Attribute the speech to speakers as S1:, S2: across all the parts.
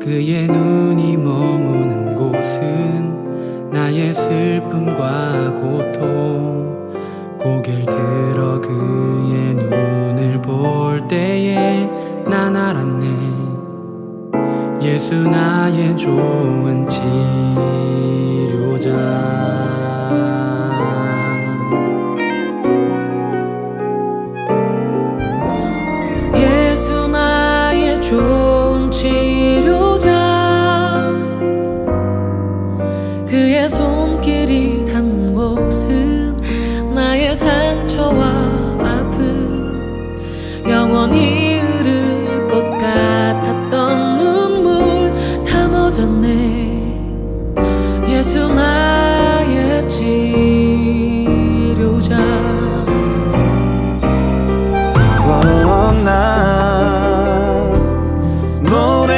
S1: 그의 눈이 머무는 곳은 나의 슬픔과 고통. 고개를 들어 그의 눈을 볼 때에 난 알았네. 예수 나의 좋은 치료자.
S2: 예수 나의 좋은 치료자. 그의 손길이 닿는 곳은 나의 상처와 아픔. 영원히 흐를 것 같았던 눈물 다 멎었네. 예수 나의 치료자.
S3: 나 노래하리라.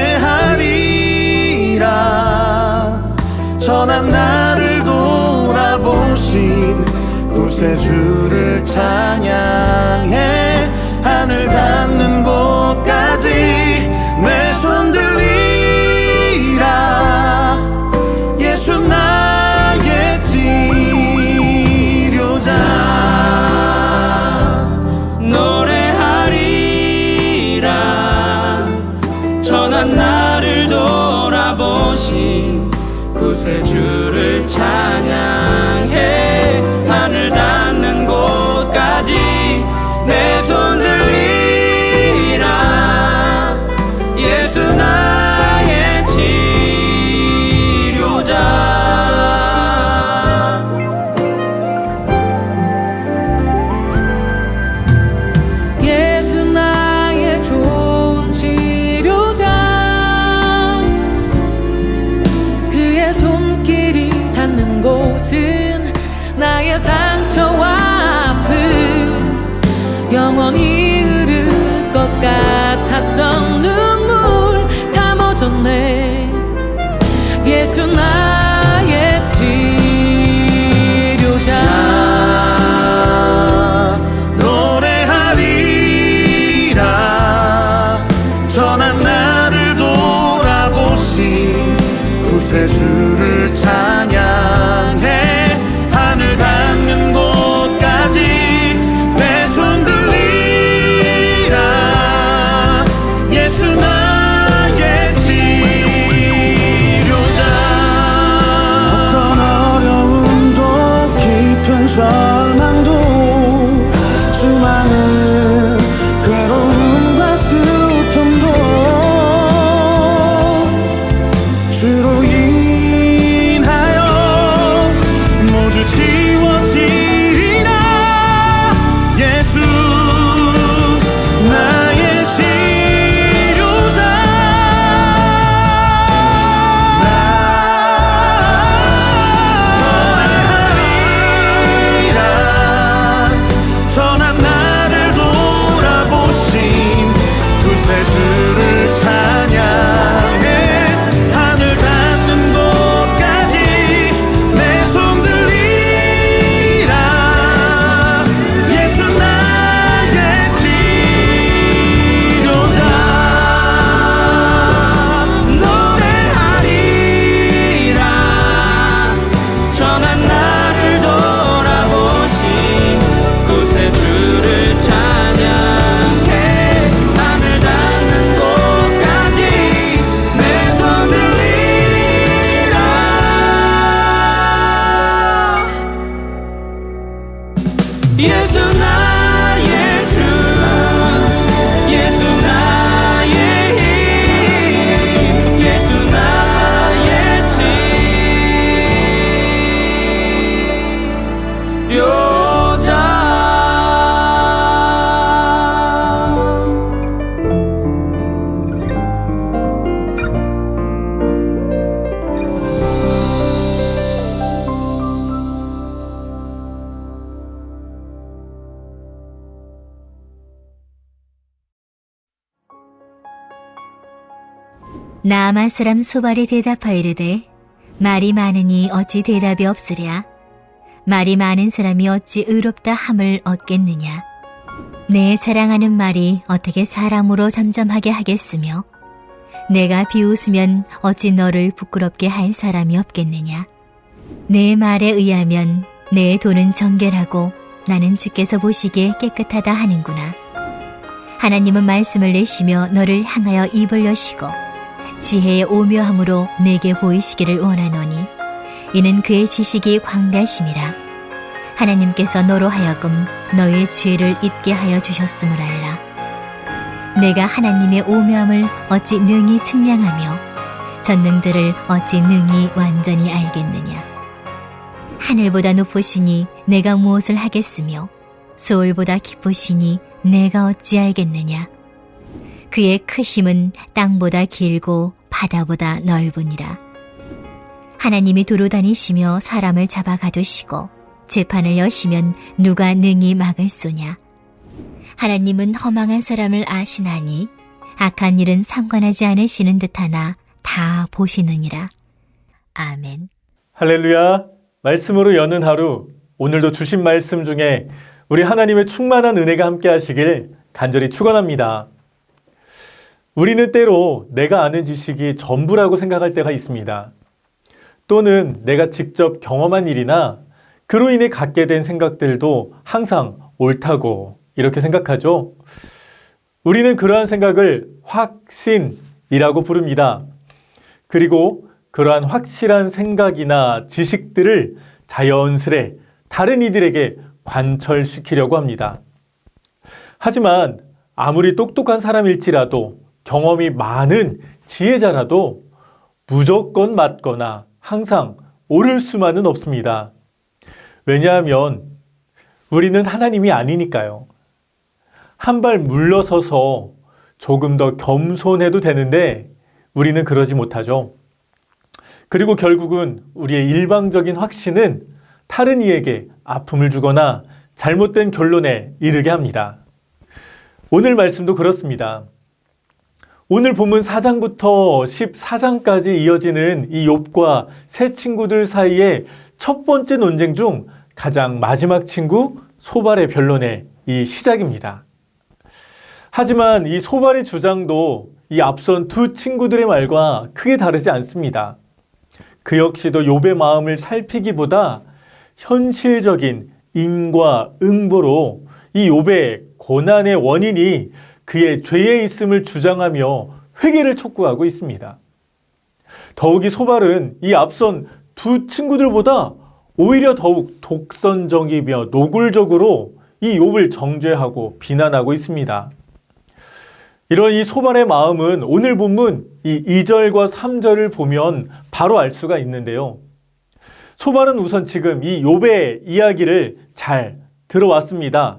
S3: 전한 나를 돌아보신 구세주를 찬양해. 하늘 닿는 곳까지 내 손 들리라. 예수 나의 치료자. 노래하리라. 전한 나를 돌아보신 구세주를 찬양해. 하늘 닿는 곳까지 내 손 들리라. 예수 나의 치료자.
S2: 예수 나의 좋은 치료자. 그의 손길이 닿는 곳은 나의 상처와 아픔. 영원히 흐를 것 같았던 눈물 다 멎었네. 예수 나의 치료자.
S3: 노래하리라. 전한 나를 돌아보신 구세주를 찬양해. 하늘 닿는 곳까지 내 손 들리라. 예수 나의 치료자. 어떤 어려움도 깊은 절망도 수많은 괴로움과 슬픔도 주로 인하여 모두 지워지리라. 예수 나의 치료자. 노래하리라. 전한 나를 돌아보신 구세주를 찬양해. 하늘 닿는 곳까지 내 손 들리라. 예수 나의 치료자. 노래하리라. 전한 나를 돌아보신 구세주를 찬양해. 하늘 닿는 곳까지 내 손 들리라. 예수 나의 주. 예수 나의 힘. 예수 나의 치료자.
S4: 나아만 사람 소발이 대답하여 이르되 말이 많으니 어찌 대답이 없으랴. 말이 많은 사람이 어찌 의롭다 함을 얻겠느냐. 내 자랑하는 말이 어떻게 사람으로 잠잠하게 하겠으며 내가 비웃으면 어찌 너를 부끄럽게 할 사람이 없겠느냐. 내 말에 의하면 내 돈은 정결하고 나는 주께서 보시기에 깨끗하다 하는구나. 하나님은 말씀을 내시며 너를 향하여 입을 여시고 지혜의 오묘함으로 내게 보이시기를 원하노니 이는 그의 지식이 광대하심이라. 하나님께서 너로 하여금 너의 죄를 잊게 하여 주셨음을 알라. 내가 하나님의 오묘함을 어찌 능히 측량하며 전능자를 어찌 능히 완전히 알겠느냐. 하늘보다 높으시니 내가 무엇을 하겠으며 소울보다 깊으시니 내가 어찌 알겠느냐. 그의 크심은 땅보다 길고 바다보다 넓으니라. 하나님이 두루 다니시며 사람을 잡아 가두시고 재판을 여시면 누가 능히 막을 소냐. 하나님은 허망한 사람을 아시나니 악한 일은 상관하지 않으시는 듯하나 다 보시느니라. 아멘.
S5: 할렐루야. 말씀으로 여는 하루, 오늘도 주신 말씀 중에 우리 하나님의 충만한 은혜가 함께 하시길 간절히 축원합니다. 우리는 때로 내가 아는 지식이 전부라고 생각할 때가 있습니다. 또는 내가 직접 경험한 일이나 그로 인해 갖게 된 생각들도 항상 옳다고 이렇게 생각하죠. 우리는 그러한 생각을 확신이라고 부릅니다. 그리고 그러한 확실한 생각이나 지식들을 자연스레 다른 이들에게 관철시키려고 합니다. 하지만 아무리 똑똑한 사람일지라도 경험이 많은 지혜자라도 무조건 맞거나 항상 옳을 수만은 없습니다. 왜냐하면 우리는 하나님이 아니니까요. 한 발 물러서서 조금 더 겸손해도 되는데 우리는 그러지 못하죠. 그리고 결국은 우리의 일방적인 확신은 다른 이에게 아픔을 주거나 잘못된 결론에 이르게 합니다. 오늘 말씀도 그렇습니다. 오늘 본문 4장부터 14장까지 이어지는 이 욥과 세 친구들 사이의 첫 번째 논쟁 중 가장 마지막 친구 소발의 변론의 이 시작입니다. 하지만 이 소발의 주장도 이 앞선 두 친구들의 말과 크게 다르지 않습니다. 그 역시도 욥의 마음을 살피기보다 현실적인 인과 응보로 이 욥의 고난의 원인이 그의 죄에 있음을 주장하며 회개를 촉구하고 있습니다. 더욱이 소발은 이 앞선 두 친구들보다 오히려 더욱 독선적이며 노골적으로 이 욥을 정죄하고 비난하고 있습니다. 이런 이 소발의 마음은 오늘 본문 이 2절과 3절을 보면 바로 알 수가 있는데요. 소발은 우선 지금 이 욥의 이야기를 잘 들어왔습니다.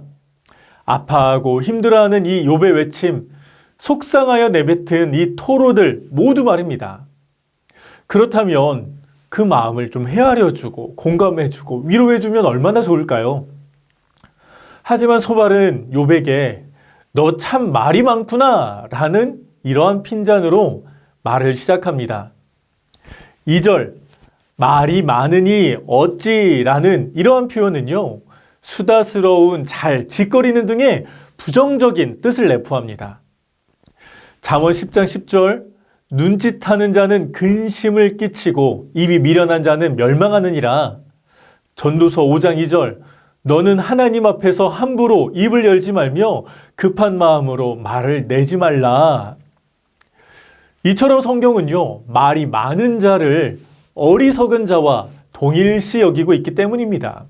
S5: 아파하고 힘들어하는 이 욥의 외침, 속상하여 내뱉은 이 토로들 모두 말입니다. 그렇다면 그 마음을 좀 헤아려주고 공감해주고 위로해주면 얼마나 좋을까요? 하지만 소발은 욥에게 너 참 말이 많구나 라는 이러한 핀잔으로 말을 시작합니다. 2절 말이 많으니 어찌라는 이러한 표현은요, 수다스러운, 잘 짓거리는 등의 부정적인 뜻을 내포합니다. 잠언 10장 10절 눈짓하는 자는 근심을 끼치고 입이 미련한 자는 멸망하느니라. 전도서 5장 2절 너는 하나님 앞에서 함부로 입을 열지 말며 급한 마음으로 말을 내지 말라. 이처럼 성경은요, 말이 많은 자를 어리석은 자와 동일시 여기고 있기 때문입니다.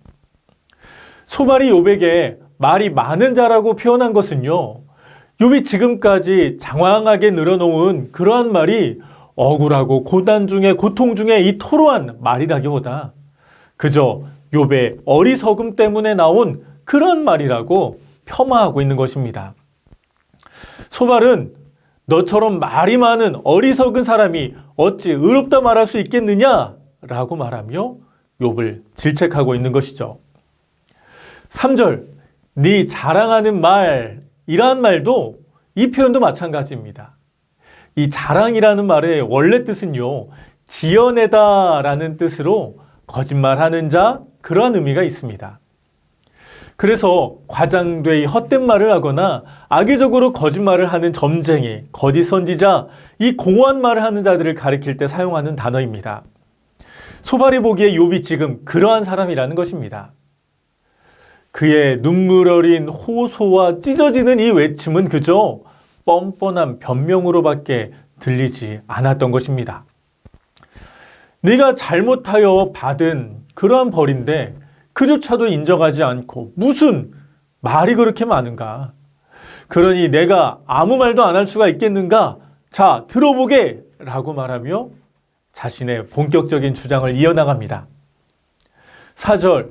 S5: 소발이 욥에게 말이 많은 자라고 표현한 것은요, 욥이 지금까지 장황하게 늘어놓은 그러한 말이 억울하고 고난 중에 고통 중에 이 토로한 말이라기보다 그저 욥의 어리석음 때문에 나온 그런 말이라고 폄하하고 있는 것입니다. 소발은 너처럼 말이 많은 어리석은 사람이 어찌 의롭다 말할 수 있겠느냐 라고 말하며 욥을 질책하고 있는 것이죠. 3절 네 자랑하는 말, 이러한 말도 이 표현도 마찬가지입니다. 이 자랑이라는 말의 원래 뜻은요, 지어내다 라는 뜻으로 거짓말하는 자, 그러한 의미가 있습니다. 그래서 과장되이 헛된 말을 하거나 악의적으로 거짓말을 하는 점쟁이, 거짓 선지자, 이 공허한 말을 하는 자들을 가리킬 때 사용하는 단어입니다. 소발이 보기에 욥이 지금 그러한 사람이라는 것입니다. 그의 눈물 어린 호소와 찢어지는 이 외침은 그저 뻔뻔한 변명으로밖에 들리지 않았던 것입니다. 네가 잘못하여 받은 그러한 벌인데 그조차도 인정하지 않고 무슨 말이 그렇게 많은가? 그러니 내가 아무 말도 안 할 수가 있겠는가? 자, 들어보게! 라고 말하며 자신의 본격적인 주장을 이어나갑니다. 4절,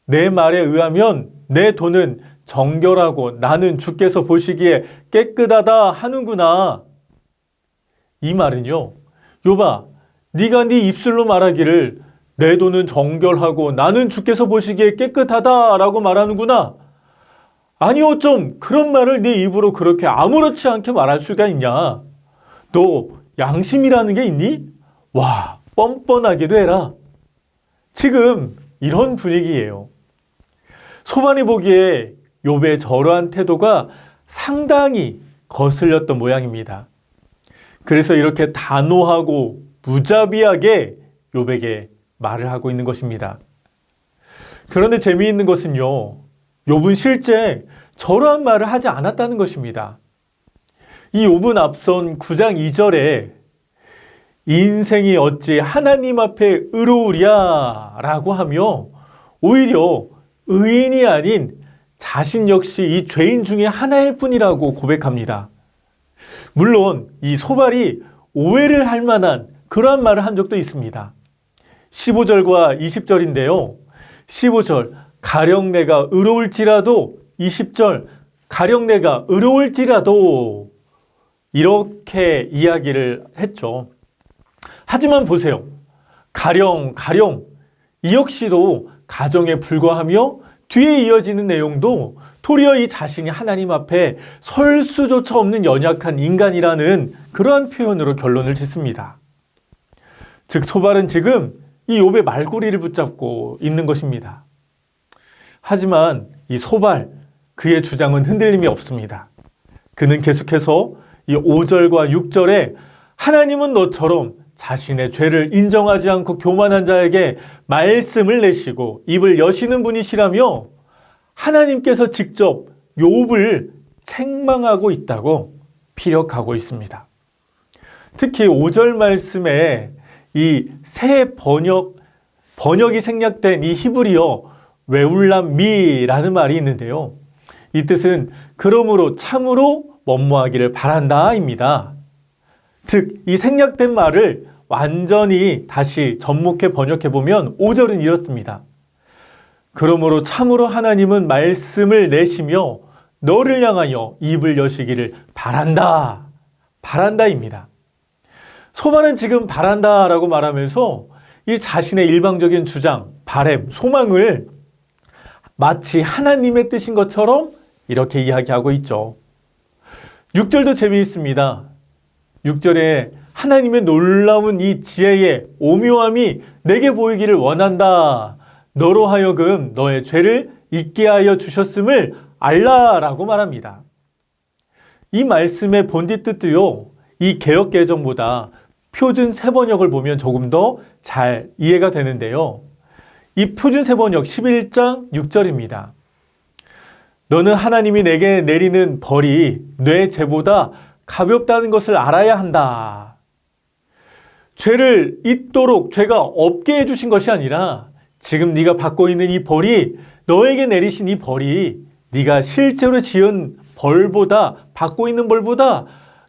S5: 내 말에 의하면 내 돈은 정결하고 나는 주께서 보시기에 깨끗하다 하는구나. 이 말은요, 욥아, 네가 네 입술로 말하기를 내 돈은 정결하고 나는 주께서 보시기에 깨끗하다라고 말하는구나. 아니 어쩜 그런 말을 네 입으로 그렇게 아무렇지 않게 말할 수가 있냐. 너 양심이라는 게 있니? 와, 뻔뻔하게도 해라. 지금 이런 분위기예요. 소반이 보기에 욥의 저러한 태도가 상당히 거슬렸던 모양입니다. 그래서 이렇게 단호하고 무자비하게 욥에게 말을 하고 있는 것입니다. 그런데 재미있는 것은요, 욥은 실제 저러한 말을 하지 않았다는 것입니다. 이 욥은 앞선 9장 2절에 인생이 어찌 하나님 앞에 의로우랴 라고 하며 오히려 의인이 아닌 자신 역시 이 죄인 중에 하나일 뿐이라고 고백합니다. 물론 이 소발이 오해를 할 만한 그러한 말을 한 적도 있습니다. 15절과 20절인데요. 15절 가령 내가 의로울지라도 20절 가령 내가 의로울지라도 이렇게 이야기를 했죠. 하지만 보세요. 가령 이 역시도 가정에 불과하며 뒤에 이어지는 내용도 도리어 이 자신이 하나님 앞에 설 수조차 없는 연약한 인간이라는 그러한 표현으로 결론을 짓습니다. 즉 소발은 지금 이 욥의 말꼬리를 붙잡고 있는 것입니다. 하지만 이 소발, 그의 주장은 흔들림이 없습니다. 그는 계속해서 이 5절과 6절에 하나님은 너처럼 자신의 죄를 인정하지 않고 교만한 자에게 말씀을 내시고 입을 여시는 분이시라며 하나님께서 직접 욥을 책망하고 있다고 피력하고 있습니다. 특히 5절 말씀에 이 새 번역이 생략된 이 히브리어 웨울람미라는 말이 있는데요. 이 뜻은 그러므로 참으로 뭐뭐하기를 바란다입니다. 즉, 이 생략된 말을 완전히 다시 접목해 번역해보면 5절은 이렇습니다. 그러므로 참으로 하나님은 말씀을 내시며 너를 향하여 입을 여시기를 바란다. 바란다입니다. 소발은 지금 바란다라고 말하면서 이 자신의 일방적인 주장, 바램, 소망을 마치 하나님의 뜻인 것처럼 이렇게 이야기하고 있죠. 6절도 재미있습니다. 6절에 하나님의 놀라운 이 지혜의 오묘함이 내게 보이기를 원한다. 너로 하여금 너의 죄를 잊게 하여 주셨음을 알라라고 말합니다. 이 말씀의 본디 뜻도요, 이 개역개정보다 표준 세번역을 보면 조금 더 잘 이해가 되는데요. 이 표준 세번역 11장 6절입니다. 너는 하나님이 내게 내리는 벌이 내 죄보다 가볍다는 것을 알아야 한다. 죄를 잊도록 죄가 없게 해주신 것이 아니라 지금 네가 받고 있는 이 벌이, 너에게 내리신 이 벌이 네가 실제로 지은 벌보다, 받고 있는 벌보다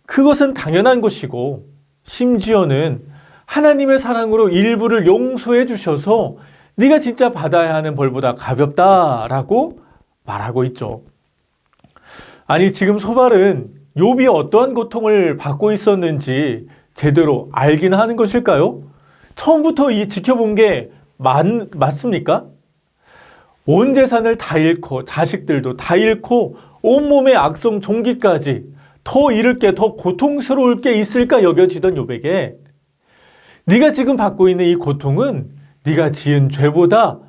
S5: 그것은 당연한 것이고, 심지어는 하나님의 사랑으로 일부를 용서해 주셔서 네가 진짜 받아야 하는 벌보다 가볍다라고 말하고 있죠. 아니, 지금 소발은 욥이 어떠한 고통을 받고 있었는지 제대로 알긴 하는 것일까요? 처음부터 이 지켜본 게 맞습니까? 온 재산을 다 잃고 자식들도 다 잃고 온몸의 악성 종기까지 더 잃을 게, 더 고통스러울 게 있을까 여겨지던 욥에게 네가 지금 받고 있는 이 고통은 네가 지은 죄보다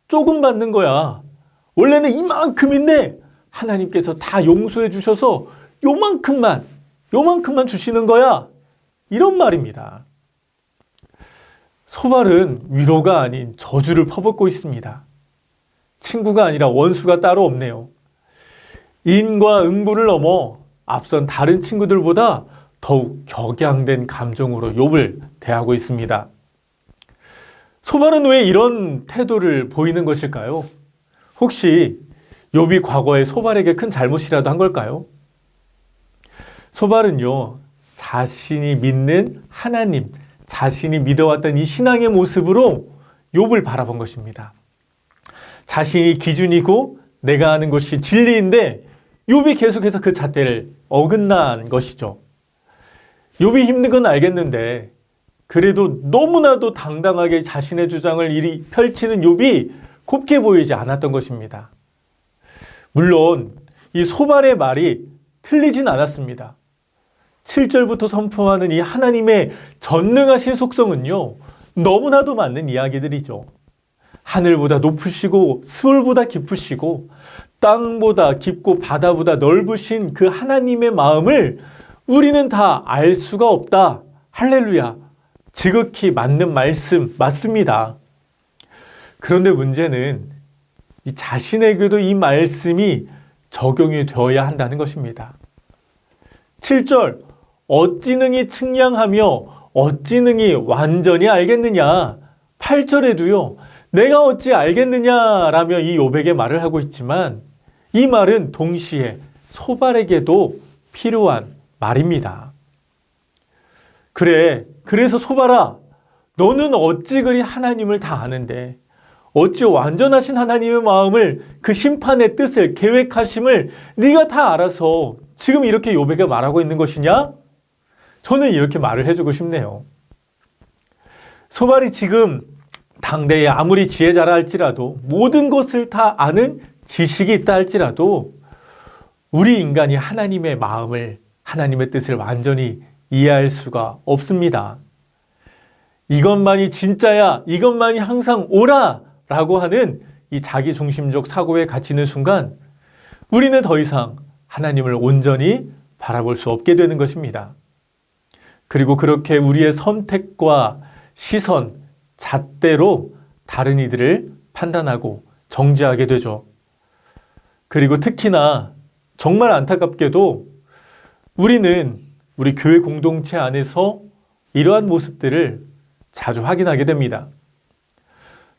S5: 조금 받는 거야. 원래는 이만큼인데 하나님께서 다 용서해 주셔서 요만큼만 주시는 거야. 이런 말입니다. 소발은 위로가 아닌 저주를 퍼붓고 있습니다. 친구가 아니라 원수가 따로 없네요. 인과 응고를 넘어 앞선 다른 친구들보다 더욱 격양된 감정으로 욥을 대하고 있습니다. 소발은 왜 이런 태도를 보이는 것일까요? 혹시 욥이 과거에 소발에게 큰 잘못이라도 한 걸까요? 소발은요, 자신이 믿는 하나님, 자신이 믿어왔던 이 신앙의 모습으로 욥을 바라본 것입니다. 자신이 기준이고 내가 하는 것이 진리인데 욥이 계속해서 그 잣대를 어긋난 것이죠. 욥이 힘든 건 알겠는데 그래도 너무나도 당당하게 자신의 주장을 이리 펼치는 욥이 곱게 보이지 않았던 것입니다. 물론 이 소발의 말이 틀리진 않았습니다. 7절부터 선포하는 이 하나님의 전능하신 속성은요, 너무나도 맞는 이야기들이죠. 하늘보다 높으시고 스월보다 깊으시고 땅보다 깊고 바다보다 넓으신 그 하나님의 마음을 우리는 다 알 수가 없다. 할렐루야. 지극히 맞는 말씀 맞습니다. 그런데 문제는 이 자신에게도 이 말씀이 적용이 되어야 한다는 것입니다. 7절 어찌 능히 측량하며 어찌 능히 완전히 알겠느냐. 8절에도요. 내가 어찌 알겠느냐라며 이 욥에게 말을 하고 있지만 이 말은 동시에 소발에게도 필요한 말입니다. 그래서 소발아, 너는 어찌 그리 하나님을 다 아는데 어찌 완전하신 하나님의 마음을, 그 심판의 뜻을, 계획하심을 네가 다 알아서 지금 이렇게 욥에게 말하고 있는 것이냐? 저는 이렇게 말을 해주고 싶네요. 소발이 지금 당대에 아무리 지혜자라 할지라도, 모든 것을 다 아는 지식이 있다 할지라도 우리 인간이 하나님의 마음을, 하나님의 뜻을 완전히 이해할 수가 없습니다. 이것만이 진짜야, 이것만이 항상 옳아 라고 하는 이 자기중심적 사고에 갇히는 순간 우리는 더 이상 하나님을 온전히 바라볼 수 없게 되는 것입니다. 그리고 그렇게 우리의 선택과 시선, 잣대로 다른 이들을 판단하고 정죄하게 되죠. 그리고 특히나 정말 안타깝게도 우리는 우리 교회 공동체 안에서 이러한 모습들을 자주 확인하게 됩니다.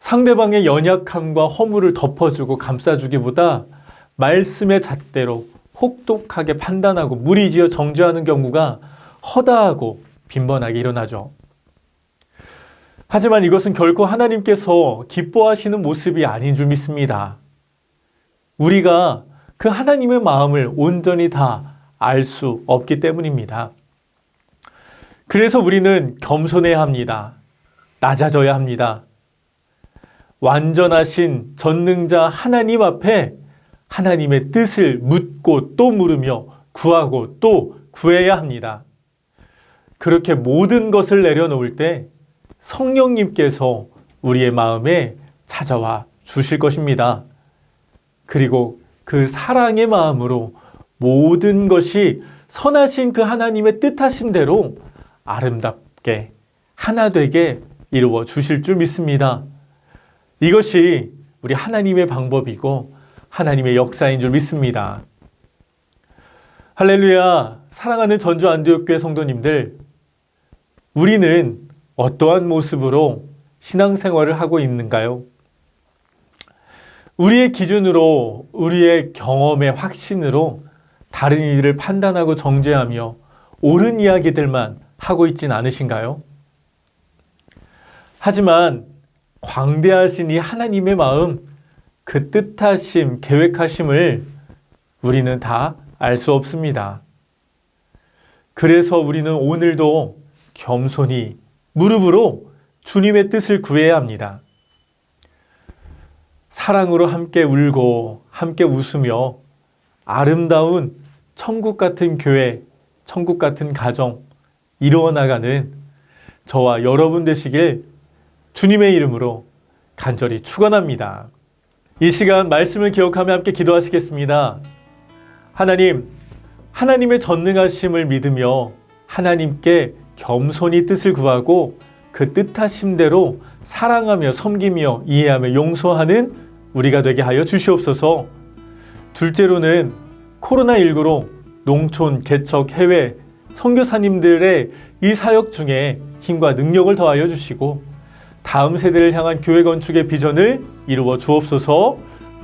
S5: 상대방의 연약함과 허물을 덮어주고 감싸주기보다 말씀의 잣대로 혹독하게 판단하고 무리지어 정죄하는 경우가 허다하고 빈번하게 일어나죠. 하지만 이것은 결코 하나님께서 기뻐하시는 모습이 아닌 줄 믿습니다. 우리가 그 하나님의 마음을 온전히 다 알 수 없기 때문입니다. 그래서 우리는 겸손해야 합니다. 낮아져야 합니다. 완전하신 전능자 하나님 앞에 하나님의 뜻을 묻고 또 물으며 구하고 또 구해야 합니다. 그렇게 모든 것을 내려놓을 때 성령님께서 우리의 마음에 찾아와 주실 것입니다. 그리고 그 사랑의 마음으로 모든 것이 선하신 그 하나님의 뜻하심대로 아름답게 하나 되게 이루어 주실 줄 믿습니다. 이것이 우리 하나님의 방법이고 하나님의 역사인 줄 믿습니다. 할렐루야. 사랑하는 전주 안디옥교회 성도님들, 우리는 어떠한 모습으로 신앙생활을 하고 있는가요? 우리의 기준으로, 우리의 경험의 확신으로 다른 이들을 판단하고 정죄하며 옳은 이야기들만 하고 있진 않으신가요? 하지만 광대하신 이 하나님의 마음, 그 뜻하심, 계획하심을 우리는 다 알 수 없습니다. 그래서 우리는 오늘도 겸손히 무릎으로 주님의 뜻을 구해야 합니다. 사랑으로 함께 울고 함께 웃으며 아름다운 천국 같은 교회, 천국 같은 가정 이루어 나가는 저와 여러분 되시길 주님의 이름으로 간절히 축원합니다. 이 시간 말씀을 기억하며 함께 기도하시겠습니다. 하나님, 하나님의 전능하심을 믿으며 하나님께 겸손히 뜻을 구하고 그 뜻하심대로 사랑하며 섬기며 이해하며 용서하는 우리가 되게 하여 주시옵소서. 둘째로는 코로나19로 농촌, 개척, 해외 선교사님들의 이 사역 중에 힘과 능력을 더하여 주시고 다음 세대를 향한 교회 건축의 비전을 이루어 주옵소서.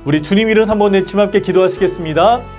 S5: 우리 주님 이름 한번 외치며 함께 기도하시겠습니다.